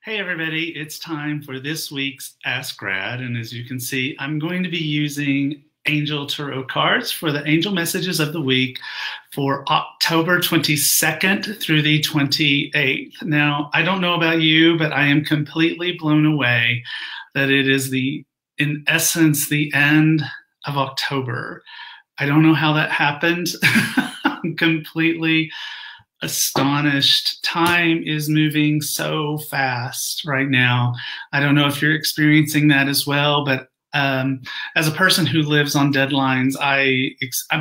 Hey everybody, it's time for this week's Ask Grad, and as you can see, I'm going to be using Angel Tarot cards for the Angel Messages of the Week for October 22nd through the 28th. Now, I don't know about you, but I am completely blown away that it is in essence, the end of October. I don't know how that happened. I'm completely astonished. Time is moving so fast right now. I don't know if you're experiencing that as well, but as a person who lives on deadlines,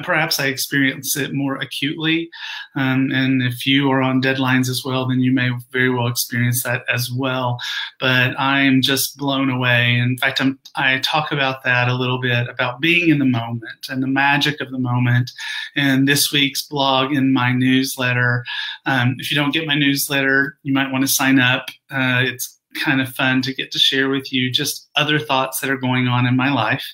perhaps I experience it more acutely. And if you are on deadlines as well, then you may very well experience that as well. But I'm just blown away. In fact, I talk about that a little bit, about being in the moment and the magic of the moment in this week's blog in my newsletter. If you don't get my newsletter, you might want to sign up. It's kind of fun to get to share with you just other thoughts that are going on in my life.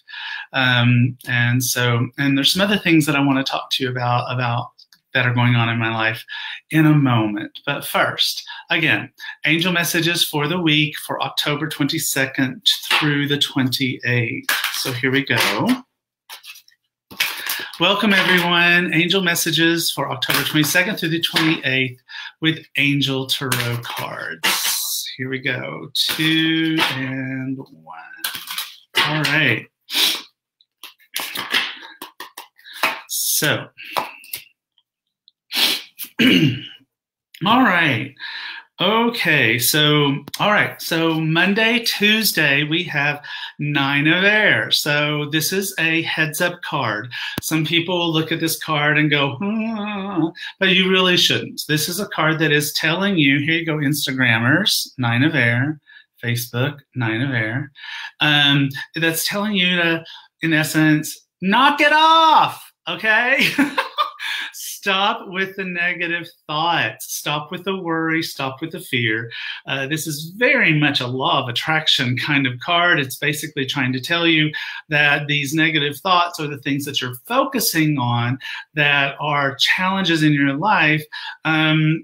And there's some other things that I want to talk to you about that are going on in my life in a moment. But first, again, angel messages for the week for October 22nd through the 28th. So here we go. Welcome everyone, angel messages for October 22nd through the 28th with Angel Tarot cards. Here we go, 2 and 1. All right. So, all right. Okay, so, all right. So Monday, Tuesday, we have 9 of Air. So this is a heads up card. Some people will look at this card and go, but you really shouldn't. This is a card that is telling you, here you go, Instagrammers, 9 of Air, Facebook, 9 of Air. That's telling you to, in essence, knock it off, okay? Stop with the negative thoughts. Stop with the worry. Stop with the fear. This is very much a law of attraction kind of card. It's basically trying to tell you that these negative thoughts are the things that you're focusing on that are challenges in your life.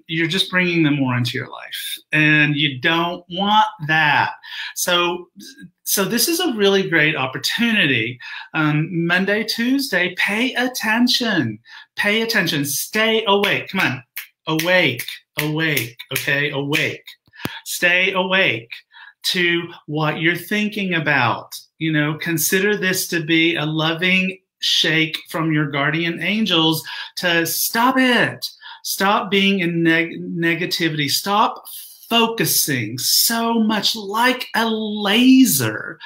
You're just bringing them more into your life, and you don't want that. So this is a really great opportunity. Monday, Tuesday, pay attention. Pay attention. Stay awake. Come on. Awake. Awake. Okay? Awake. Stay awake to what you're thinking about. You know, consider this to be a loving shake from your guardian angels to stop it. Stop being in negativity. Stop focusing so much like a laser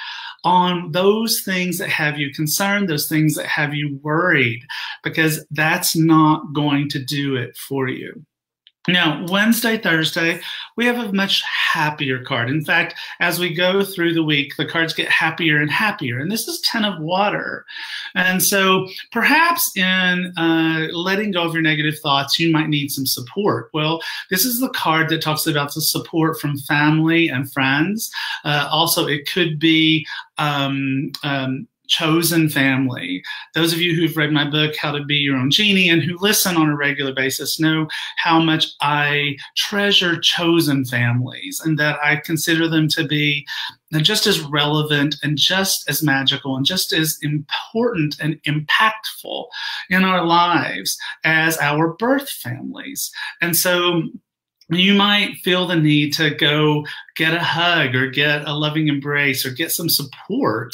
on those things that have you concerned, those things that have you worried, because that's not going to do it for you. Now, Wednesday, Thursday, we have a much happier card. In fact, as we go through the week, the cards get happier and happier. And this is 10 of water. And so perhaps in letting go of your negative thoughts, you might need some support. Well, this is the card that talks about the support from family and friends. Also, it could be chosen family. Those of you who've read my book, How to Be Your Own Genie, and who listen on a regular basis know how much I treasure chosen families, and that I consider them to be just as relevant and just as magical and just as important and impactful in our lives as our birth families. And so you might feel the need to go get a hug or get a loving embrace or get some support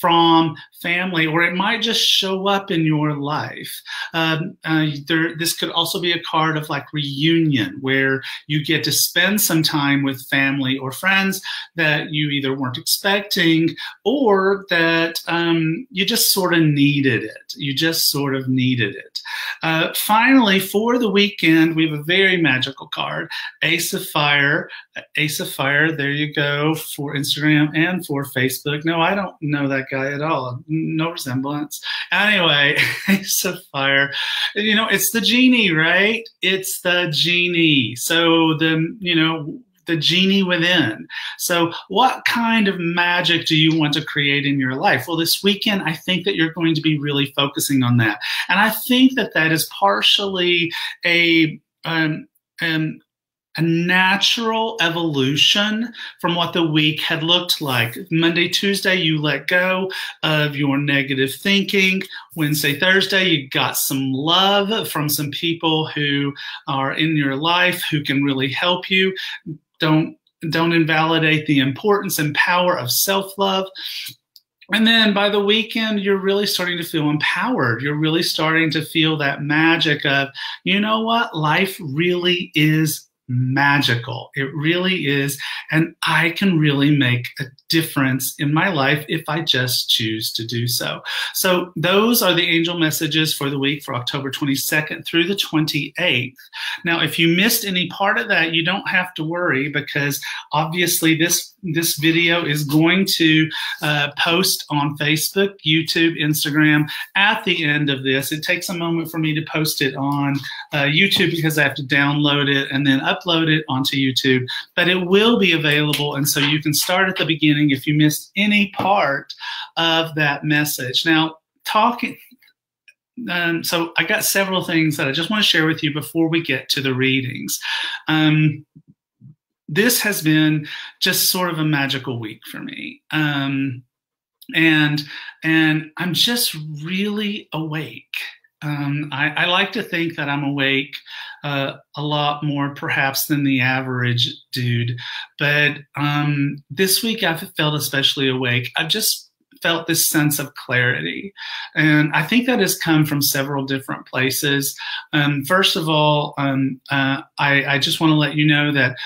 from family, or it might just show up in your life. This could also be a card of like reunion, where you get to spend some time with family or friends that you either weren't expecting, or that you just sort of needed it. You just sort of needed it. Finally, for the weekend, we have a very magical card, Ace of Fire. Ace of Fire, there you go, for Instagram and for Facebook. No, I don't know that guy at all. No resemblance. Anyway, Ace of Fire. You know, it's the genie, right? It's the genie. So the genie within. So what kind of magic do you want to create in your life? Well, this weekend, I think that you're going to be really focusing on that. And I think that that is partially a natural evolution from what the week had looked like. Monday, Tuesday, you let go of your negative thinking. Wednesday, Thursday, you got some love from some people who are in your life who can really help you. Don't invalidate the importance and power of self-love. And then by the weekend, you're really starting to feel empowered. You're really starting to feel that magic of, you know what? Life really is magical. It really is. And I can really make a difference in my life if I just choose to do so. So those are the angel messages for the week for October 22nd through the 28th. Now, if you missed any part of that, you don't have to worry, because obviously this video is going to post on Facebook, YouTube, Instagram at the end of this. It takes a moment for me to post it on YouTube because I have to download it and then upload it onto YouTube, but it will be available, and so you can start at the beginning if you missed any part of that message. Now, so I got several things that I just want to share with you before we get to the readings. This has been just sort of a magical week for me. And I'm just really awake. I like to think that I'm awake a lot more perhaps than the average dude, but this week I've felt especially awake. I've just felt this sense of clarity, and I think that has come from several different places. First of all, I just want to let you know that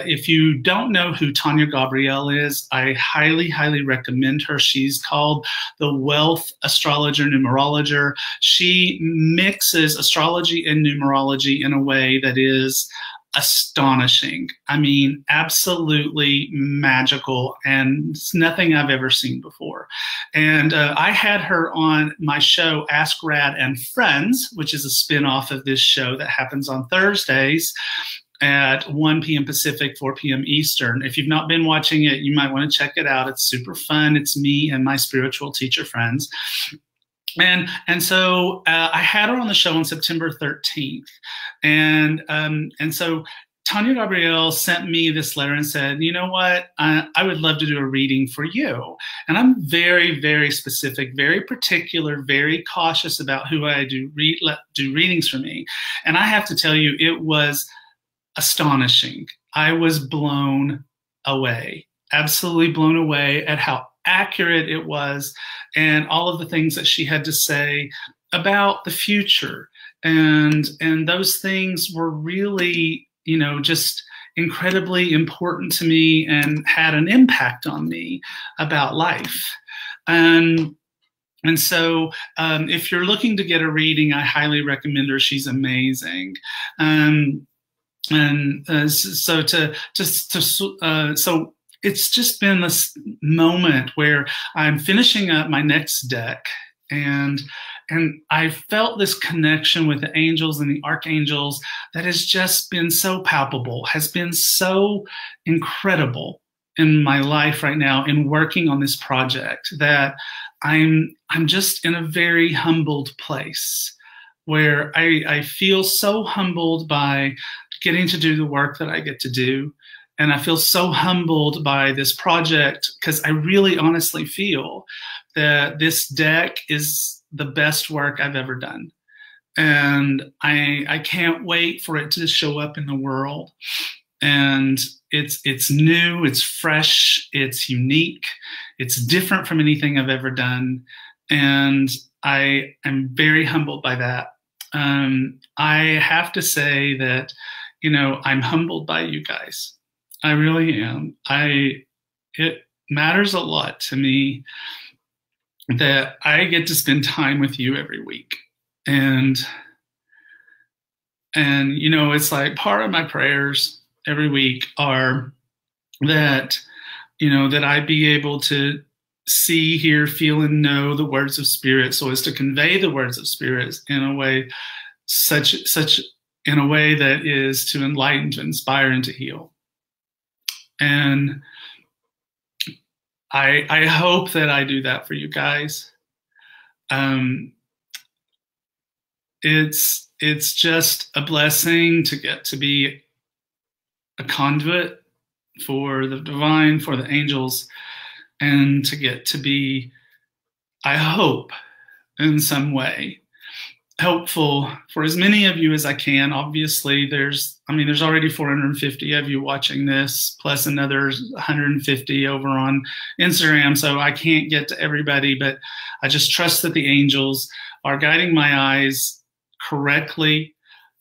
if you don't know who Tanya Gabrielle is, I highly, highly recommend her. She's called the Wealth Astrologer Numerologer. She mixes astrology and numerology in a way that is astonishing. I mean, absolutely magical, and it's nothing I've ever seen before. And I had her on my show, Ask Rad and Friends, which is a spin-off of this show that happens on Thursdays at 1 p.m. Pacific, 4 p.m. Eastern. If you've not been watching it, you might want to check it out. It's super fun. It's me and my spiritual teacher friends. And so I had her on the show on September 13th. And so Tanya Gabrielle sent me this letter and said, you know what, I would love to do a reading for you. And I'm very, very specific, very particular, very cautious about who I do readings for me. And I have to tell you, it was astonishing. I was blown away, absolutely blown away at how accurate it was, and all of the things that she had to say about the future. And those things were really, you know, just incredibly important to me and had an impact on me about life. And so if you're looking to get a reading, I highly recommend her. She's amazing. So it's just been this moment where I'm finishing up my next deck, and I felt this connection with the angels and the archangels that has just been so palpable, has been so incredible in my life right now in working on this project, that I'm just in a very humbled place where I feel so humbled by getting to do the work that I get to do. And I feel so humbled by this project, because I really honestly feel that this deck is the best work I've ever done. And I can't wait for it to show up in the world. And it's new, it's fresh, it's unique, it's different from anything I've ever done. And I am very humbled by that. I have to say that, you know, I'm humbled by you guys. I really am. It matters a lot to me that I get to spend time with you every week. And you know, it's like part of my prayers every week are that, you know, that I be able to see, hear, feel, and know the words of Spirit, so as to convey the words of Spirit in a way in a way that is to enlighten, to inspire, and to heal. And I hope that I do that for you guys. It's just a blessing to get to be conduit for the divine, for the angels, and to get to be, I hope, in some way, helpful for as many of you as I can. Obviously, there's already 450 of you watching this, plus another 150 over on Instagram, so I can't get to everybody, but I just trust that the angels are guiding my eyes correctly.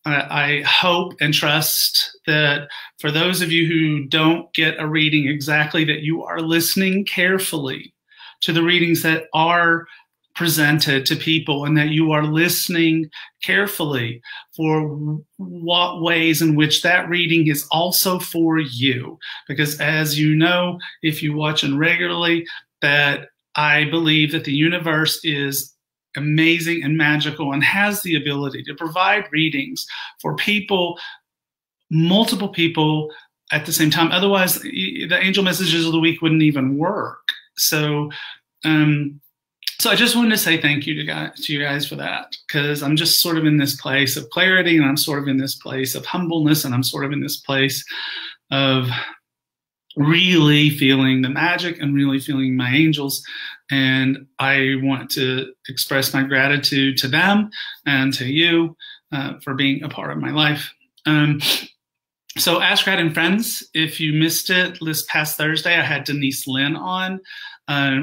I hope and trust that for those of you who don't get a reading exactly, that you are listening carefully to the readings that are presented to people, and that you are listening carefully for what ways in which that reading is also for you. Because as you know, if you watch it regularly, that I believe that the universe is amazing and magical and has the ability to provide readings for people, multiple people at the same time. Otherwise, the angel messages of the week wouldn't even work. So I just wanted to say thank you to you guys for that, because I'm just sort of in this place of clarity, and I'm sort of in this place of humbleness, and I'm sort of in this place of really feeling the magic and really feeling my angels. And I want to express my gratitude to them and to you for being a part of my life. So Ask Rad and Friends, if you missed it, this past Thursday, I had Denise Linn on.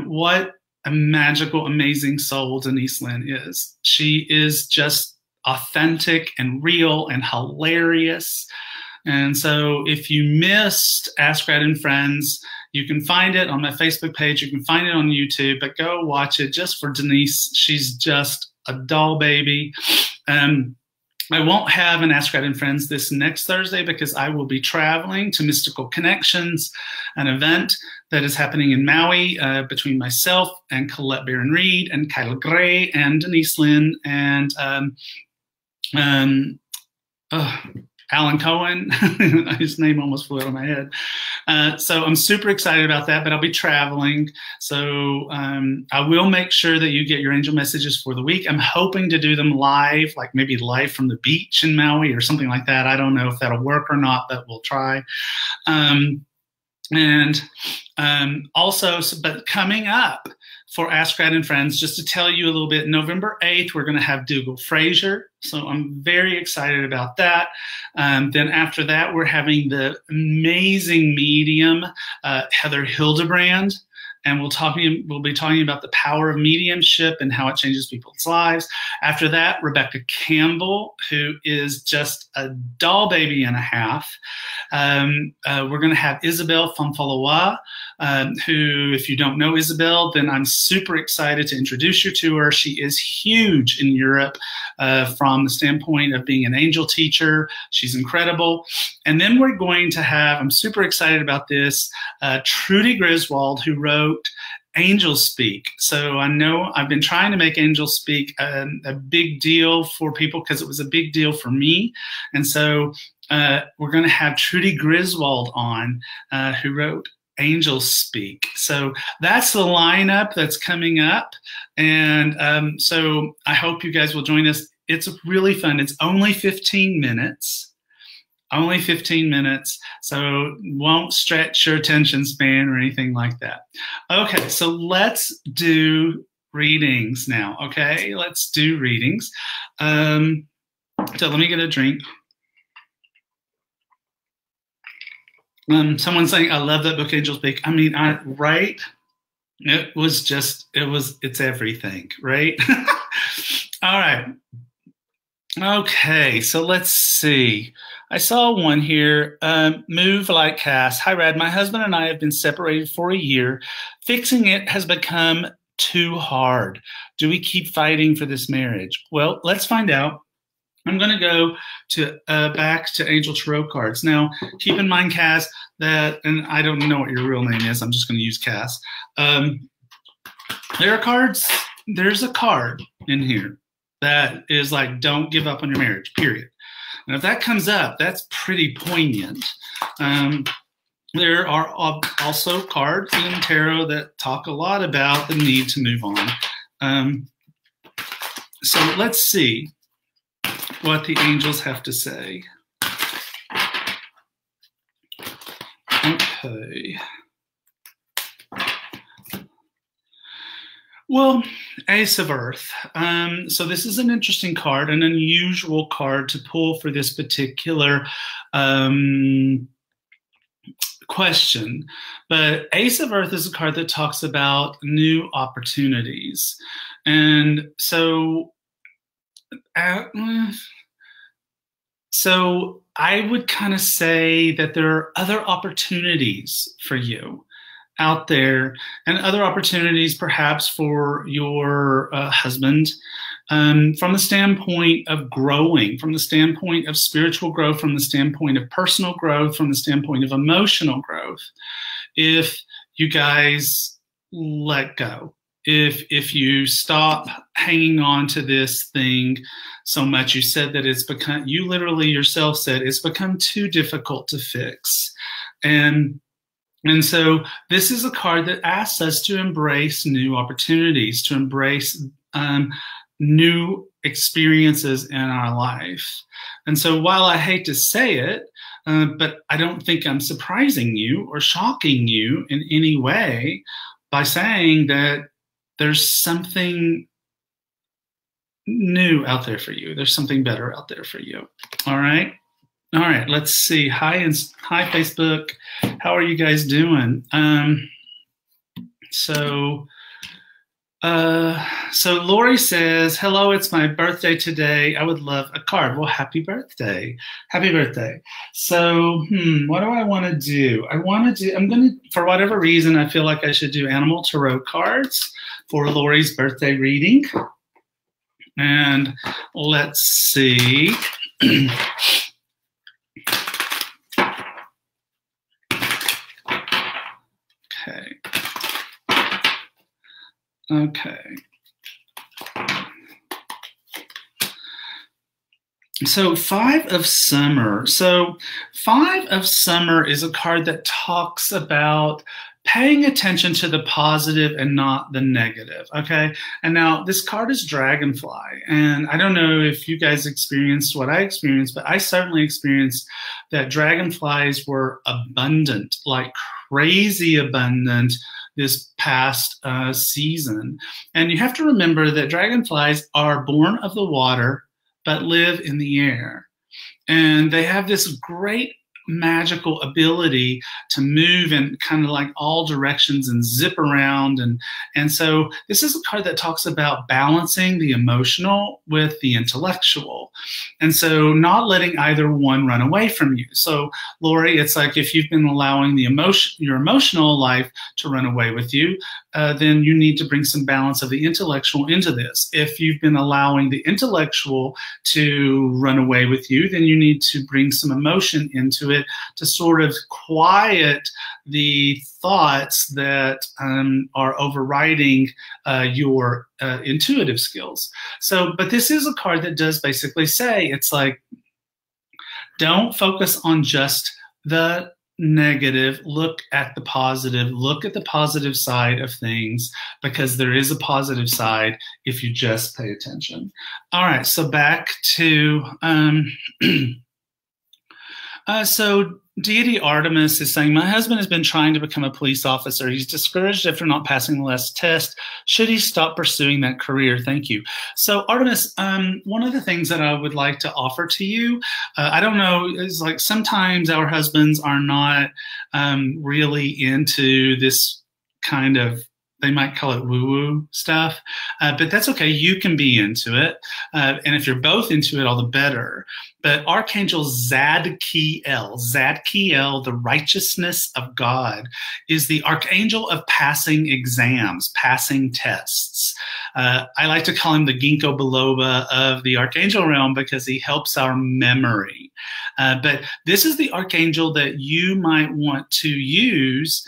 What a magical, amazing soul Denise Linn is. She is just authentic and real and hilarious. And so if you missed Ask Rad and Friends, you can find it on my Facebook page. You can find it on YouTube, but go watch it just for Denise. She's just a doll baby. I won't have an Ask Rad and Friends this next Thursday because I will be traveling to Mystical Connections, an event that is happening in Maui between myself and Colette Barron-Reed and Kyle Gray and Denise Linn and Alan Cohen. His name almost flew out of my head. So I'm super excited about that, but I'll be traveling. So I will make sure that you get your angel messages for the week. I'm hoping to do them live, like maybe live from the beach in Maui or something like that. I don't know if that'll work or not, but we'll try. But coming up for Ask Rad and Friends, just to tell you a little bit, November 8th, we're going to have Dougal Fraser. So I'm very excited about that. Then after that, we're having the amazing medium, Heather Hildebrand. And we'll be talking about the power of mediumship and how it changes people's lives. After that, Rebecca Campbell, who is just a doll baby and a half. We're going to have Isabel Fanfaloa, who, if you don't know Isabel, then I'm super excited to introduce you to her. She is huge in Europe from the standpoint of being an angel teacher. She's incredible. And then we're going to have, I'm super excited about this, Trudy Griswold, who wrote Angel Speak. So I know I've been trying to make Angel Speak a big deal for people because it was a big deal for me. And so we're going to have Trudy Griswold on, who wrote Angel Speak. So that's the lineup that's coming up. And so I hope you guys will join us. It's really fun. It's only 15 minutes. Only 15 minutes, so won't stretch your attention span or anything like that. Okay, so let's do readings now, okay? Let's do readings. So let me get a drink. Someone's saying, I love that book, Angel Speak. I mean, right? It was just, it's everything, right? All right. Okay, so let's see. I saw one here. Move like Cass. Hi, Rad. My husband and I have been separated for a year. Fixing it has become too hard. Do we keep fighting for this marriage? Well, let's find out. I'm going to go to back to Angel Tarot cards. Now, keep in mind, Cass, that, and I don't know what your real name is. I'm just going to use Cass. There are cards. There's a card in here that is like, don't give up on your marriage, period. And if that comes up, that's pretty poignant. There are also cards in tarot that talk a lot about the need to move on. So let's see what the angels have to say. Okay. Well, Ace of Earth. So this is an interesting card, an unusual card to pull for this particular question. But Ace of Earth is a card that talks about new opportunities. And so, I would kind of say that there are other opportunities for you out there, and other opportunities perhaps for your husband, from the standpoint of growing, from the standpoint of spiritual growth, from the standpoint of personal growth, from the standpoint of emotional growth. If you guys let go, if you stop hanging on to this thing so much, you said that it's become, you literally yourself said it's become too difficult to fix. And so this is a card that asks us to embrace new opportunities, to embrace new experiences in our life. And so while I hate to say it, but I don't think I'm surprising you or shocking you in any way by saying that there's something new out there for you. There's something better out there for you. All right. All right, let's see. Hi, Facebook. How are you guys doing? So Lori says, hello, it's my birthday today. I would love a card. Well, happy birthday. Happy birthday. So, what do I want to do? I'm going to, for whatever reason, I feel like I should do animal tarot cards for Lori's birthday reading. And let's see. Okay. So Five of Summer. So Five of Summer is a card that talks about paying attention to the positive and not the negative, okay? And now this card is Dragonfly, and I don't know if you guys experienced what I experienced, but I certainly experienced that dragonflies were abundant, like crazy abundant this past season. And you have to remember that dragonflies are born of the water, but live in the air. And they have this great magical ability to move in kind of like all directions and zip around. And so this is a card that talks about balancing the emotional with the intellectual. And so not letting either one run away from you. So Lori, it's like if you've been allowing your emotional life to run away with you, then you need to bring some balance of the intellectual into this. If you've been allowing the intellectual to run away with you, then you need to bring some emotion into it to sort of quiet the thoughts that are overriding your intuitive skills. So, but this is a card that does basically say, it's like, don't focus on just the negative, look at the positive side of things, because there is a positive side if you just pay attention. All right, so back to so Deity Artemis is saying, my husband has been trying to become a police officer. He's discouraged after not passing the last test. Should he stop pursuing that career? Thank you. So Artemis, one of the things that I would like to offer to you, I don't know, is like sometimes our husbands are not really into this kind of, they might call it woo-woo stuff, but that's okay. You can be into it. And if you're both into it, all the better. But Archangel Zadkiel, the righteousness of God, is the archangel of passing exams, passing tests. I like to call him the ginkgo biloba of the archangel realm because he helps our memory. But this is the archangel that you might want to use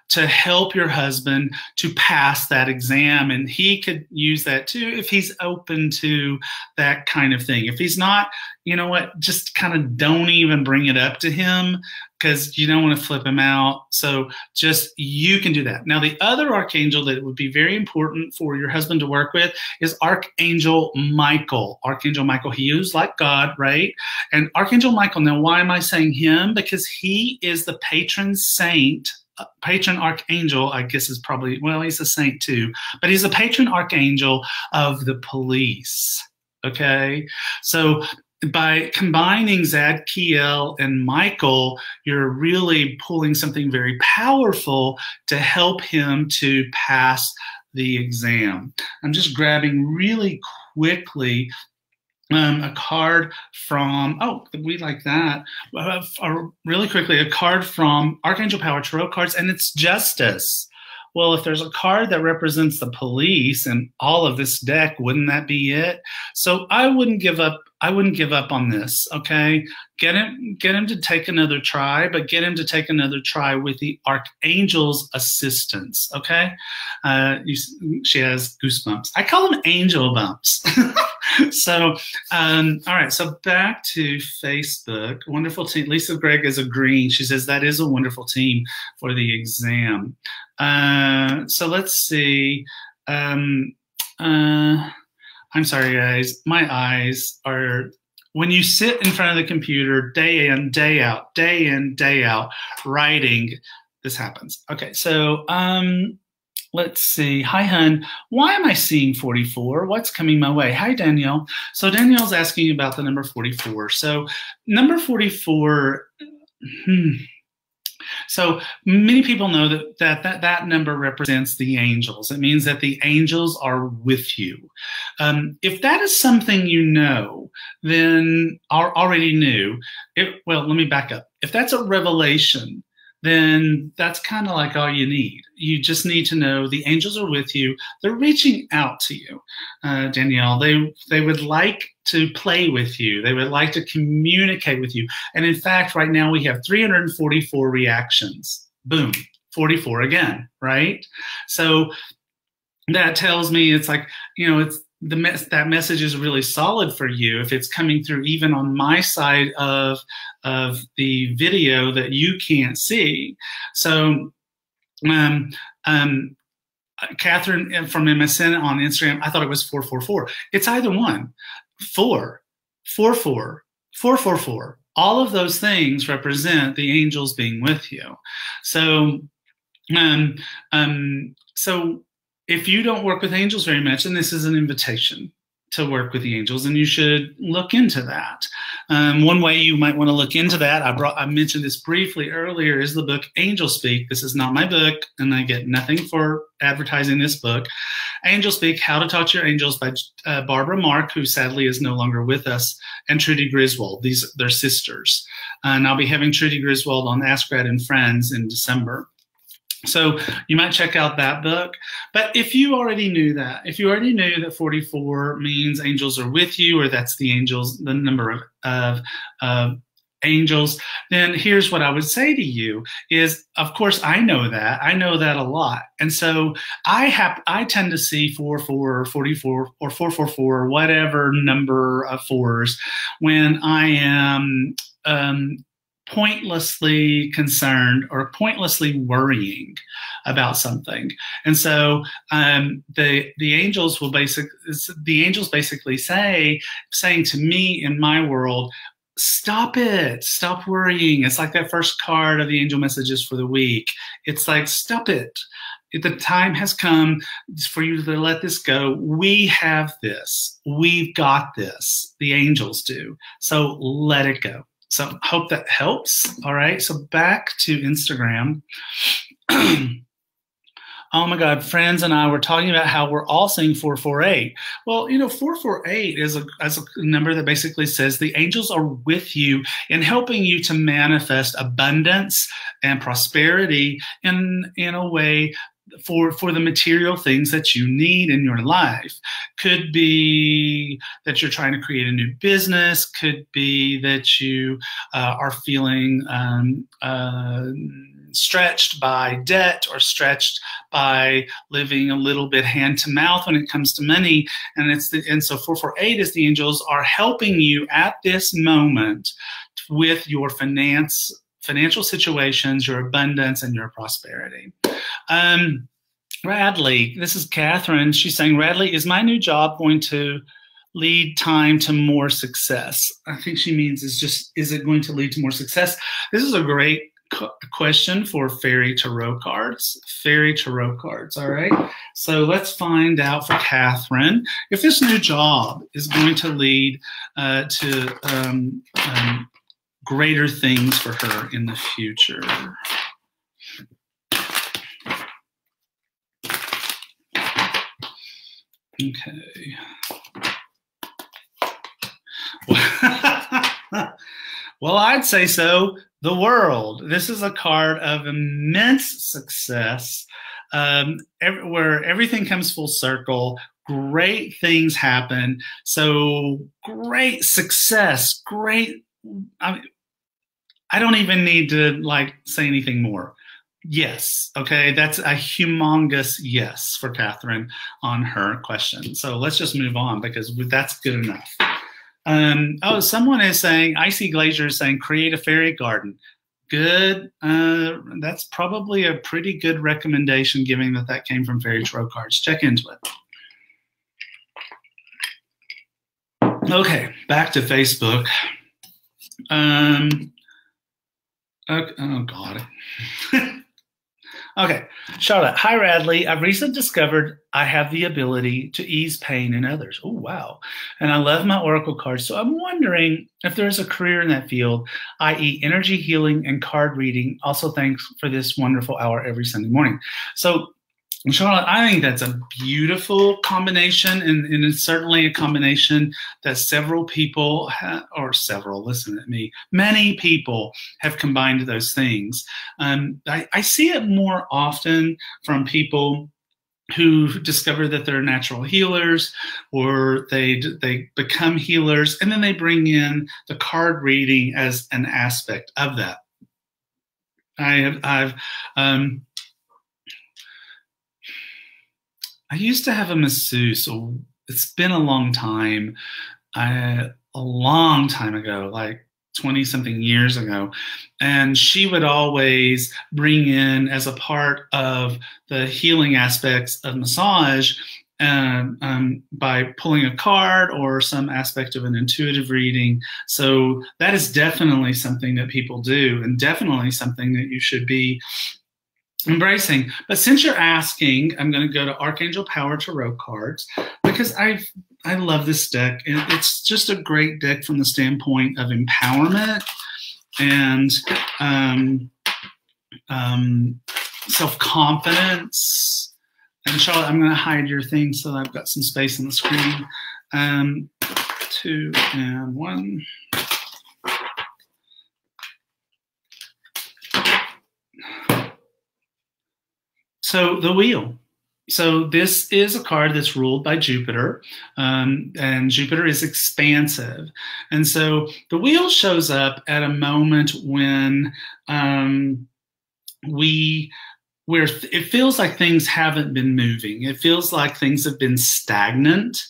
to help your husband to pass that exam. And he could use that too if he's open to that kind of thing. If he's not you know what, just kind of don't even bring it up to him because you don't want to flip him out. So just, you can do that. Now, the other archangel that would be very important for your husband to work with is Archangel Michael. Archangel Michael, he is like God, right? And Archangel Michael, now why am I saying him? Because he is the patron saint, patron archangel, I guess is probably, well, he's a saint too, but he's a patron archangel of the police, okay? So by combining Zadkiel and Michael, you're really pulling something very powerful to help him to pass the exam. I'm just grabbing really quickly a card from, oh, we like that. Really quickly, a card from Archangel Power Tarot cards, and it's Justice. Well, if there's a card that represents the police in all of this deck, wouldn't that be it? So I wouldn't give up. I wouldn't give up on this, okay? Get him to take another try, but get him to take another try with the Archangel's assistance, okay? She has goosebumps. I call them angel bumps. So, all right, so back to Facebook. Wonderful team. Lisa Gregg is agreeing. She says that is a wonderful team for the exam. So let's see. I'm sorry, guys. My eyes are, when you sit in front of the computer day in, day out, writing, this happens. Okay, so let's see. Hi, hun. Why am I seeing 44? What's coming my way? Hi, Danielle. So Danielle's asking about the number 44. So number 44, so many people know that number represents the angels. It means that the angels are with you. If that is something you know, then already knew. Well, let me back up. If that's a revelation, then that's kind of like all you need. You just need to know the angels are with you. They're reaching out to you, Danielle. They would like to play with you. They would like to communicate with you. And in fact, right now we have 344 reactions. Boom, 44 again, right? So that tells me it's like, you know, it's that message is really solid for you if it's coming through even on my side of the video that you can't see. So Catherine from MSN on Instagram, I thought it was 444. It's either one. 444, 444. All of those things represent the angels being with you. So so if you don't work with angels very much, and this is an invitation to work with the angels, and you should look into that. One way you might want to look into that, I mentioned this briefly earlier, is the book Angel Speak. This is not my book, and I get nothing for advertising this book. Angel Speak, How to Talk to Your Angels by Barbara Mark, who sadly is no longer with us, and Trudy Griswold. They're sisters. And I'll be having Trudy Griswold on Ask Brad and Friends in December. So you might check out that book. But if you already knew that, if you already knew that 44 means angels are with you, or that's the angels, the number of angels, then here's what I would say to you is, of course, I know that a lot. And so I tend to see 44 or 44 or 444 or whatever number of fours when I am pointlessly concerned or pointlessly worrying about something. And so the angels will basically saying to me in my world, stop it, stop worrying. It's like that first card of the angel messages for the week. It's like, stop it. The time has come for you to let this go. We have this. We've got this. The angels do. So let it go. So hope that helps. All right, so back to Instagram. Oh my God, friends and I were talking about how we're all saying 448. Well, you know, 448 is a number that basically says the angels are with you in helping you to manifest abundance and prosperity in a way for the material things that you need in your life. Could be that you're trying to create a new business, could be that you are feeling stretched by debt or stretched by living a little bit hand to mouth when it comes to money. And so 448 is the angels are helping you at this moment with your financial situations, your abundance, and your prosperity. Radley, this is Catherine. She's saying, Radley, is my new job going to lead time to more success? I think she means is it going to lead to more success? This is a great question for fairy tarot cards. Fairy tarot cards, all right? So let's find out for Catherine if this new job is going to lead to greater things for her in the future. Okay. Well, I'd say so. The world. This is a card of immense success, where everything comes full circle. Great things happen. So great success. Great. I don't even need to say anything more. Yes. Okay. That's a humongous yes for Catherine on her question. So let's just move on because that's good enough. Oh, someone is saying, Icy Glacier is saying, create a fairy garden. Good. That's probably a pretty good recommendation, given that came from Fairy Tarot cards. Check into it. Okay, back to Facebook. Okay, oh, God. Okay, Charlotte. Hi, Radley. I've recently discovered I have the ability to ease pain in others. Oh, wow. And I love my oracle cards. So I'm wondering if there's a career in that field, i.e. energy healing and card reading. Also, thanks for this wonderful hour every Sunday morning. So, Charlotte, I think that's a beautiful combination, and it's certainly a combination that several people, listen at me, many people have combined those things. I see it more often from people who discover that they're natural healers, or they become healers, and then they bring in the card reading as an aspect of that. I used to have a masseuse. So it's been a long time. A long time ago, like 20-something years ago. And she would always bring in, as a part of the healing aspects of massage, by pulling a card or some aspect of an intuitive reading. So that is definitely something that people do, and definitely something that you should be embracing. But since you're asking, I'm going to go to Archangel Power Tarot cards, because I love this deck. It's just a great deck from the standpoint of empowerment and self-confidence. And Charlotte, I'm going to hide your thing so that I've got some space on the screen. 2 and 1. So the wheel. So this is a card that's ruled by Jupiter, and Jupiter is expansive. And so the wheel shows up at a moment when where it feels like things haven't been moving. It feels like things have been stagnant.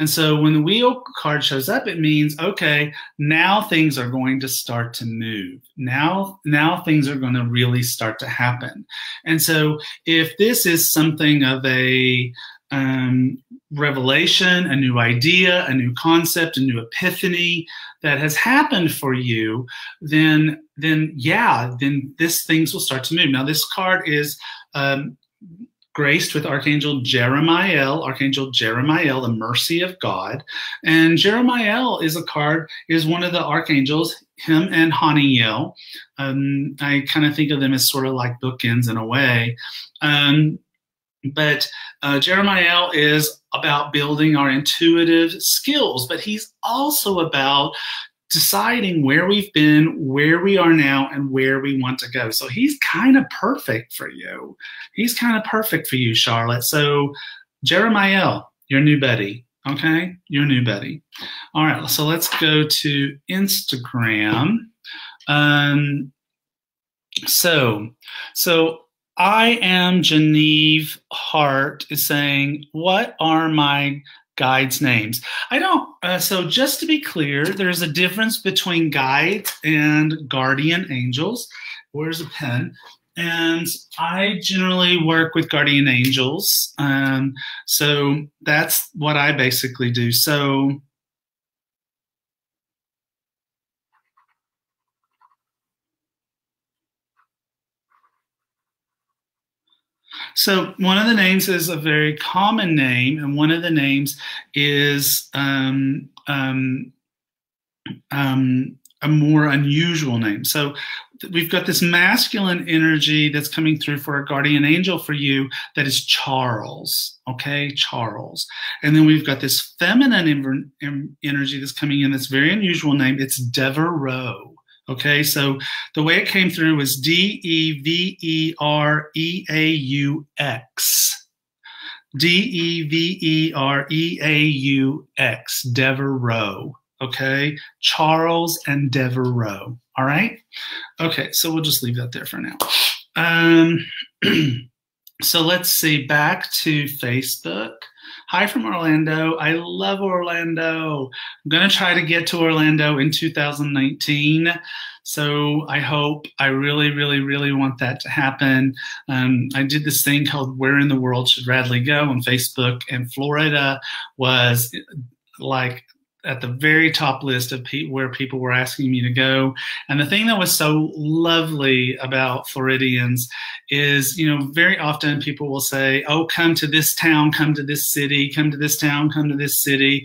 And so when the wheel card shows up, it means, okay, now things are going to start to move. Now things are going to really start to happen. And so if this is something of a revelation, a new idea, a new concept, a new epiphany that has happened for you, then these things will start to move. Now, this card is graced with Archangel Jeremiel, the mercy of God. And Jeremiel is one of the archangels, him and Haniel. I kind of think of them as sort of like bookends in a way. But Jeremiel is about building our intuitive skills, but he's also about deciding where we've been, where we are now, and where we want to go. So he's kind of perfect for you. He's kind of perfect for you, Charlotte. So Jeremiel, your new buddy, okay? Your new buddy. All right, so let's go to Instagram. So I am Genevieve Hart is saying, what are my guides' names? I don't, so just to be clear, there's a difference between guides and guardian angels. Where's a pen? And I generally work with guardian angels. So that's what I basically do. So one of the names is a very common name, and one of the names is a more unusual name. So we've got this masculine energy that's coming through for a guardian angel for you that is Charles, okay? Charles. And then we've got this feminine energy that's coming in that's very unusual name. It's Devereaux. Okay, so the way it came through was Devereaux. Devereaux, Devereaux. Okay, Charles and Devereaux. All right. Okay, so we'll just leave that there for now. So let's see, back to Facebook. Hi from Orlando. I love Orlando. I'm going to try to get to Orlando in 2019. So I really, really, really want that to happen. I did this thing called Where in the World Should Radley Go on Facebook, and Florida was like at the very top list of where people were asking me to go. And the thing that was so lovely about Floridians is, you know, very often people will say, oh, come to this town, come to this city, come to this town, come to this city.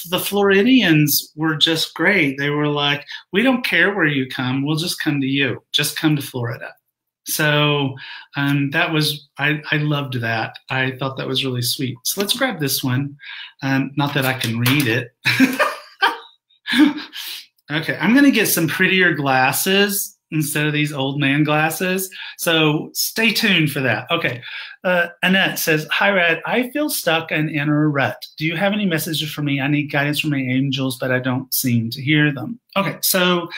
The Floridians were just great. They were like, we don't care where you come. We'll just come to you. Just come to Florida. So that was, I loved that. I thought that was really sweet. So let's grab this one. Not that I can read it. Okay, I'm going to get some prettier glasses instead of these old man glasses. So stay tuned for that. Okay, Annette says, hi, Rad. I feel stuck and in a rut. Do you have any messages for me? I need guidance from my angels, but I don't seem to hear them. Okay, so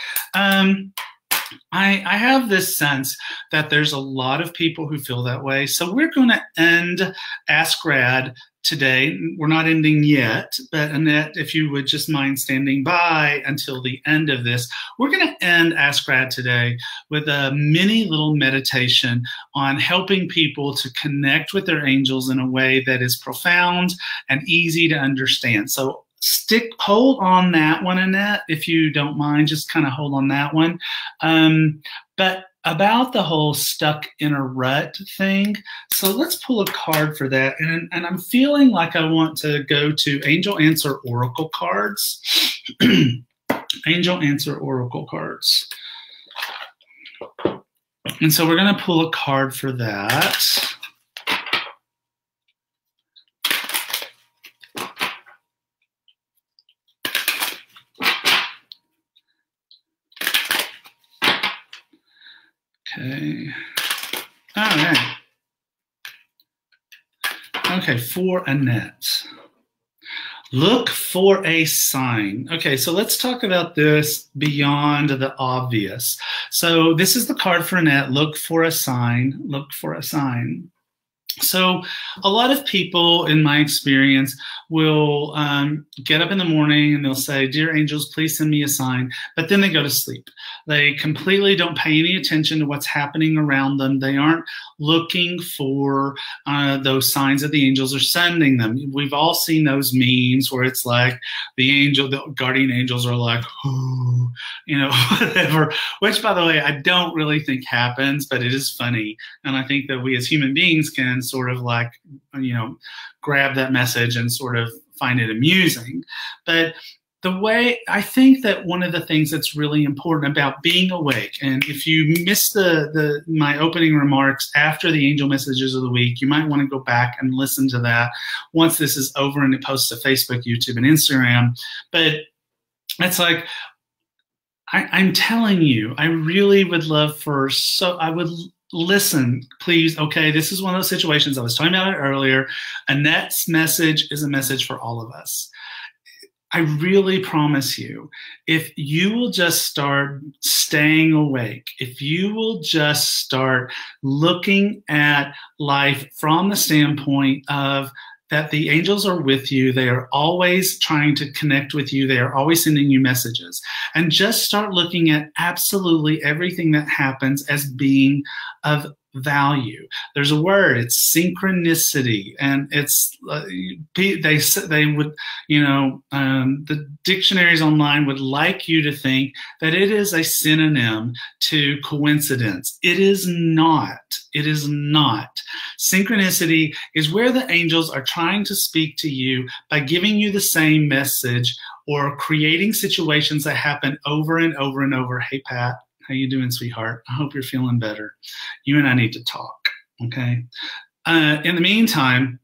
I have this sense that there's a lot of people who feel that way. So we're going to end Ask Rad today. We're not ending yet, but Annette, if you would just mind standing by until the end of this, we're going to end Ask Rad today with a mini little meditation on helping people to connect with their angels in a way that is profound and easy to understand. So hold on that one, Annette, if you don't mind, just kind of hold on that one. But about the whole stuck in a rut thing, so let's pull a card for that. And I'm feeling like I want to go to Angel Answer Oracle cards. Angel Answer Oracle cards. And so we're going to pull a card for that. Okay. All right. Okay, for Annette. Look for a sign. Okay, so let's talk about this beyond the obvious. So this is the card for Annette. Look for a sign. Look for a sign. So a lot of people, in my experience, will get up in the morning and they'll say, dear angels, please send me a sign. But then they go to sleep. They completely don't pay any attention to what's happening around them. They aren't looking for those signs that the angels are sending them. We've all seen those memes where it's like the guardian angels are like, oh, you know, whatever, which, by the way, I don't really think happens, but it is funny. And I think that we as human beings can sort of like, you know, grab that message and sort of find it amusing. But the way, I think that one of the things that's really important about being awake, and if you missed my opening remarks after the angel messages of the week, you might want to go back and listen to that once this is over and it posts to Facebook, YouTube, and Instagram. But it's like, I'm telling you, I really would love I would listen, please. Okay, this is one of those situations I was talking about it earlier. Annette's message is a message for all of us. I really promise you, if you will just start staying awake, if you will just start looking at life from the standpoint of that the angels are with you, they are always trying to connect with you, they are always sending you messages, and just start looking at absolutely everything that happens as being of value. There's a word, it's synchronicity, and it's they would, the dictionaries online would like you to think that it is a synonym to coincidence. It is not. It is not. Synchronicity is where the angels are trying to speak to you by giving you the same message or creating situations that happen over and over and over. Hey, Pat. How you doing, sweetheart? I hope you're feeling better. You and I need to talk, okay? In the meantime,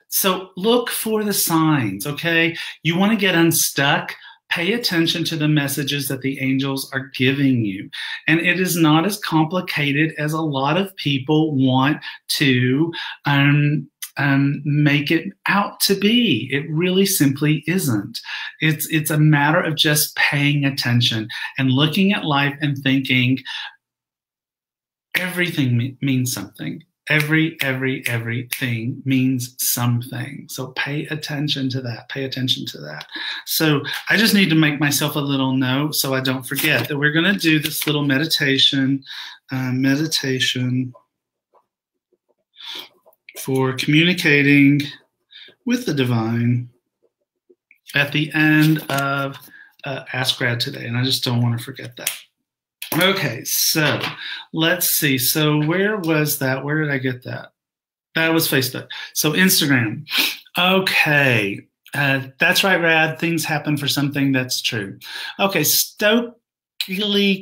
so look for the signs, okay? You want to get unstuck? Pay attention to the messages that the angels are giving you. And it is not as complicated as a lot of people want to make it out to be. It really simply isn't. It's a matter of just paying attention and looking at life and thinking everything means something. Everything means something. So pay attention to that. Pay attention to that. So I just need to make myself a little note so I don't forget that we're going to do this little meditation for communicating with the divine at the end of Ask Rad today, and I just don't want to forget that. Okay, so let's see. So where was that? Where did I get that? That was Facebook. So Instagram. Okay, that's right, Rad. Things happen for something. That's true. Okay, Stokely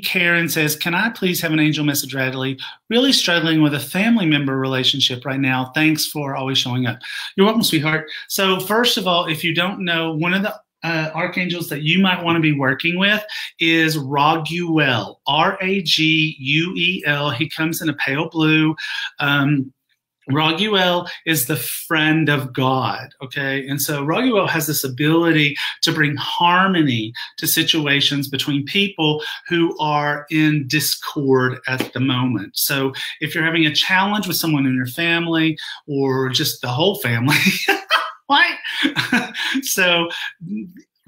Karen says, can I please have an angel message, Radley? Really struggling with a family member relationship right now. Thanks for always showing up. You're welcome, sweetheart. So first of all, if you don't know, one of the archangels that you might want to be working with is Raguel, Raguel. He comes in a pale blue. Raguel is the friend of God, okay? And so Raguel has this ability to bring harmony to situations between people who are in discord at the moment. So if you're having a challenge with someone in your family or just the whole family, what? So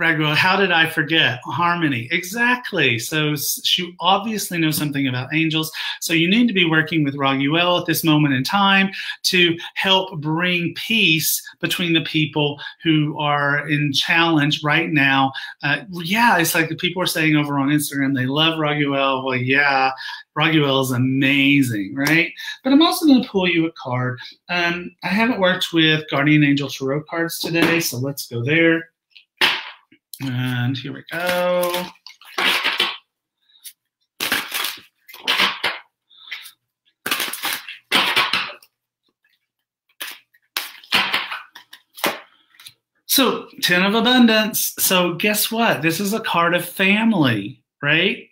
Raguel, how did I forget? Harmony, exactly. So she obviously knows something about angels. So you need to be working with Raguel at this moment in time to help bring peace between the people who are in challenge right now. Yeah, it's like the people are saying over on Instagram, they love Raguel. Well, yeah, Raguel is amazing, right? But I'm also going to pull you a card. I haven't worked with Guardian Angel Tarot cards today, so let's go there. And here we go. So 10 of Abundance. So guess what? This is a card of family, right?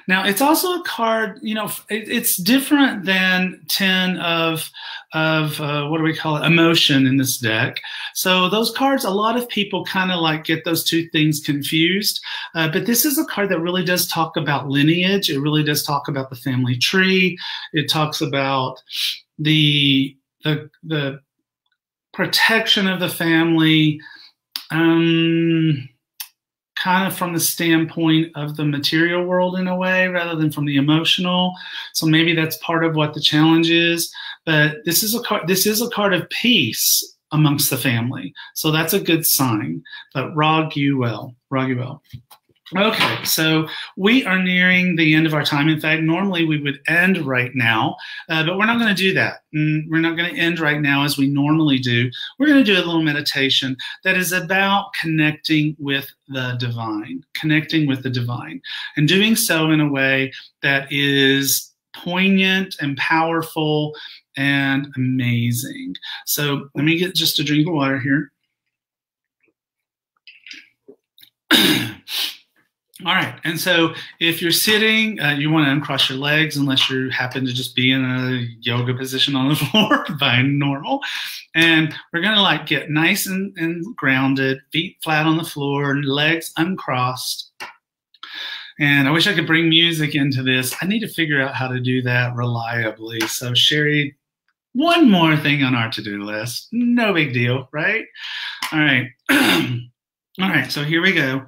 Now, it's also a card, it's different than 10 of what do we call it, emotion in this deck. So those cards, a lot of people kind of like get those two things confused. But this is a card that really does talk about lineage. It really does talk about the family tree. It talks about the protection of the family, kind of from the standpoint of the material world in a way, rather than from the emotional. So maybe that's part of what the challenge is. But this is a card of peace amongst the family. So that's a good sign. But Raguel. Okay, so we are nearing the end of our time. In fact, normally we would end right now, but we're not going to do that. We're not going to end right now as we normally do. We're going to do a little meditation that is about connecting with the divine, and doing so in a way that is poignant and powerful and amazing. So let me get just a drink of water here. All right, and so if you're sitting, you want to uncross your legs unless you happen to just be in a yoga position on the floor by normal. And we're going to like get nice and grounded, feet flat on the floor, legs uncrossed. And I wish I could bring music into this. I need to figure out how to do that reliably. So Sherry, one more thing on our to-do list. No big deal, right? All right. All right, so here we go.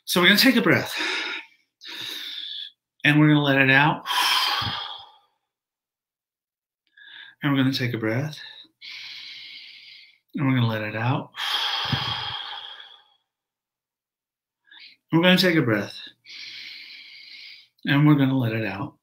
So we're going to take a breath. And we're going to let it out. And we're going to take a breath. And we're going to let it out. And we're going to take a breath. And we're going to let it out.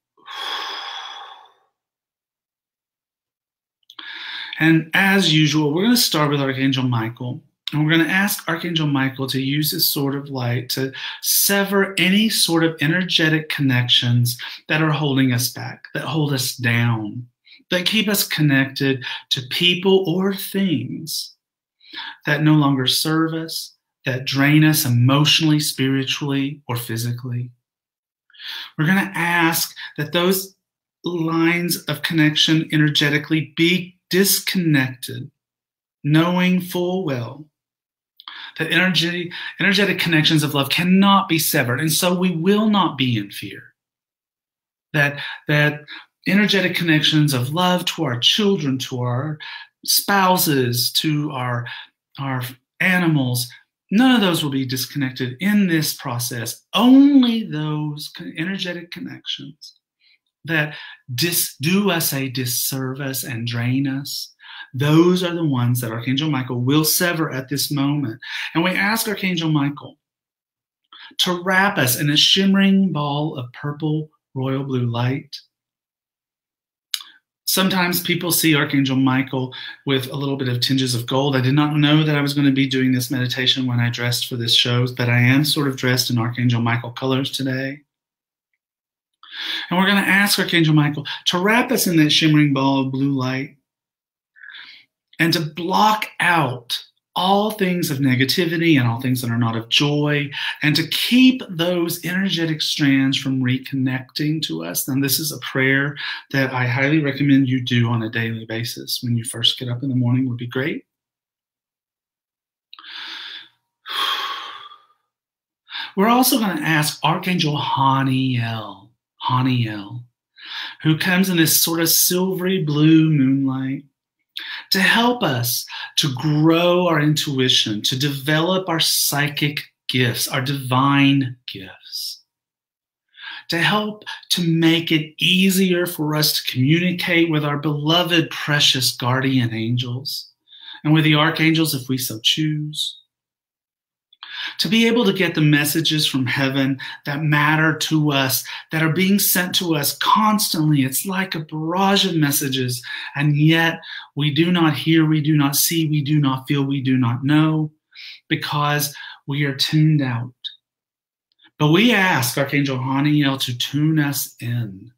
And as usual, we're going to start with Archangel Michael. And we're going to ask Archangel Michael to use his sword of light to sever any sort of energetic connections that are holding us back, that hold us down, that keep us connected to people or things that no longer serve us, that drain us emotionally, spiritually, or physically. We're going to ask that those lines of connection energetically be disconnected, knowing full well that energetic connections of love cannot be severed. And so we will not be in fear. That energetic connections of love to our children, to our spouses, to our animals, none of those will be disconnected in this process. Only those energetic connections that do us a disservice and drain us, those are the ones that Archangel Michael will sever at this moment. And we ask Archangel Michael to wrap us in a shimmering ball of purple royal blue light. Sometimes people see Archangel Michael with a little bit of tinges of gold. I did not know that I was going to be doing this meditation when I dressed for this show, but I am sort of dressed in Archangel Michael colors today. And we're going to ask Archangel Michael to wrap us in that shimmering ball of blue light and to block out all things of negativity and all things that are not of joy, and to keep those energetic strands from reconnecting to us. And this is a prayer that I highly recommend you do on a daily basis. When you first get up in the morning would be great. We're also going to ask Archangel Haniel, who comes in this sort of silvery blue moonlight, to help us to grow our intuition, to develop our psychic gifts, our divine gifts, to help to make it easier for us to communicate with our beloved, precious guardian angels and with the archangels if we so choose, to be able to get the messages from heaven that matter to us, that are being sent to us constantly. It's like a barrage of messages, and yet we do not hear, we do not see, we do not feel, we do not know, because we are tuned out. But we ask Archangel Haniel to tune us in,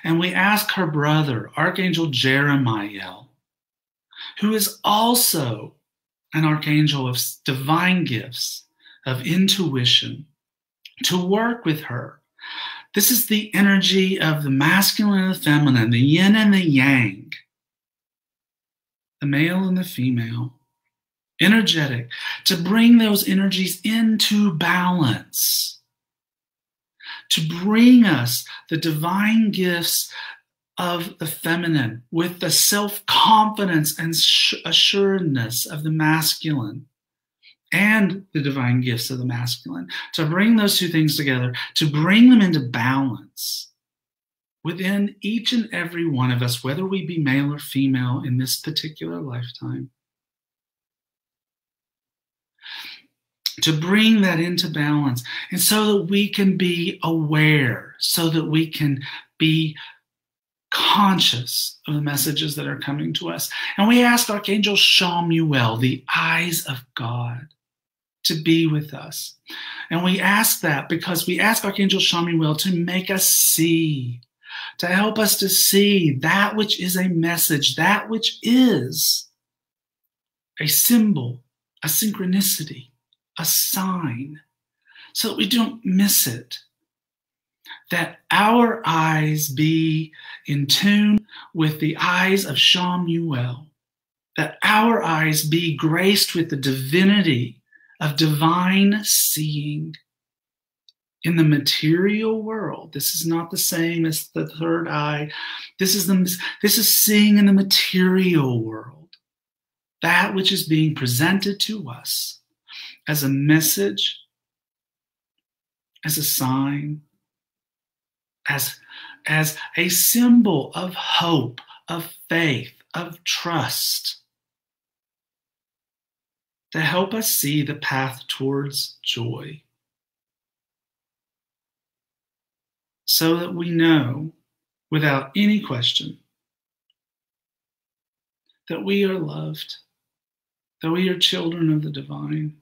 And we ask her brother, Archangel Jeremiel, who is also an archangel of divine gifts, of intuition, to work with her. This is the energy of the masculine and the feminine, the yin and the yang, the male and the female, energetic, to bring those energies into balance, to bring us the divine gifts of the feminine with the self-confidence and assuredness of the masculine, and the divine gifts of the masculine, to bring those two things together, to bring them into balance within each and every one of us, whether we be male or female in this particular lifetime. To bring that into balance, and so that we can be aware, so that we can be conscious of the messages that are coming to us. And we ask Archangel Chamuel, the eyes of God, to be with us. And we ask that because we ask Archangel Chamuel to make us see, to help us to see that which is a message, that which is a symbol a synchronicity, a sign, so that we don't miss it. That our eyes be in tune with the eyes of Shamuel. That our eyes be graced with the divinity of divine seeing. In the material world, this is not the same as the third eye. This is seeing in the material world. That which is being presented to us as a message, as a sign, as a symbol of hope, of faith, of trust, to help us see the path towards joy, so that we know without any question that we are loved, that we are children of the divine,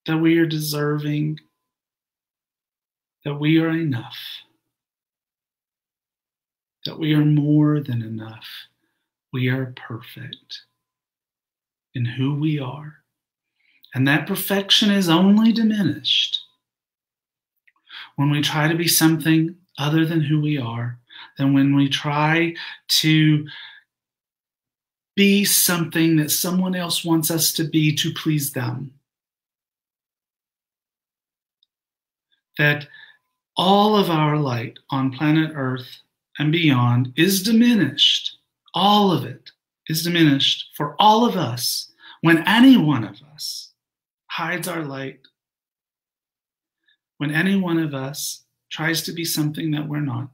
that we are deserving, that we are enough, that we are more than enough. We are perfect in who we are. And that perfection is only diminished when we try to be something other than who we are, than when we try to be something that someone else wants us to be to please them. That all of our light on planet Earth and beyond is diminished. All of it is diminished for all of us when any one of us hides our light, when any one of us tries to be something that we're not.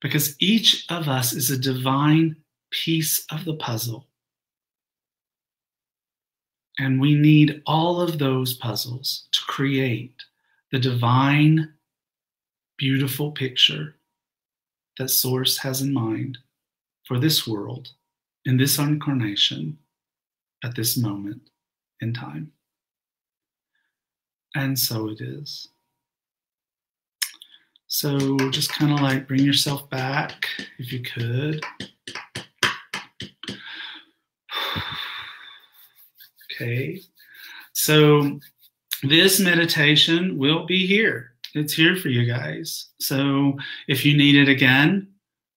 Because each of us is a divine piece of the puzzle. And we need all of those puzzles to create the divine, beautiful picture that Source has in mind for this world, in this incarnation, at this moment in time. And so it is. So just kind of like bring yourself back, if you could. Okay, so this meditation will be here. It's here for you guys. So if you need it again,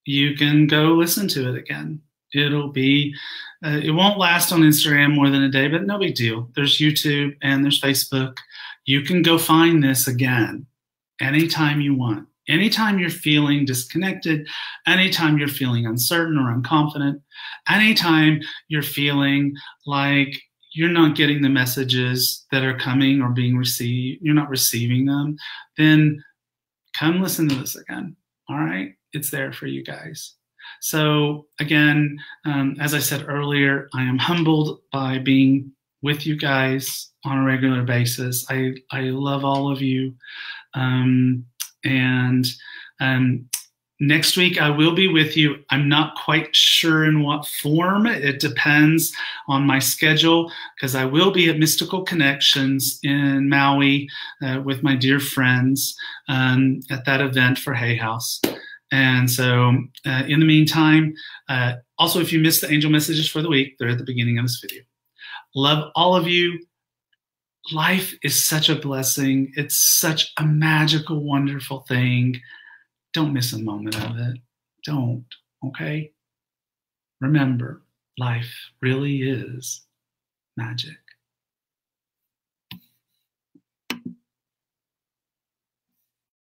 you can go listen to it again. It'll be, it won't last on Instagram more than a day, but no big deal. There's YouTube and there's Facebook. You can go find this again anytime you want. Anytime you're feeling disconnected, anytime you're feeling uncertain or unconfident, anytime you're feeling like you're not getting the messages that are coming or being received, you're not receiving them, then come listen to this again. All right? It's there for you guys. So again, as I said earlier, I am humbled by being with you guys on a regular basis. I love all of you. Next week, I will be with you. I'm not quite sure in what form. It depends on my schedule, because I will be at Mystical Connections in Maui with my dear friends at that event for Hay House. And so in the meantime, also, if you missed the angel messages for the week, they're at the beginning of this video. Love all of you. Life is such a blessing. It's such a magical, wonderful thing. Don't miss a moment of it. Don't, okay? Remember, life really is magic.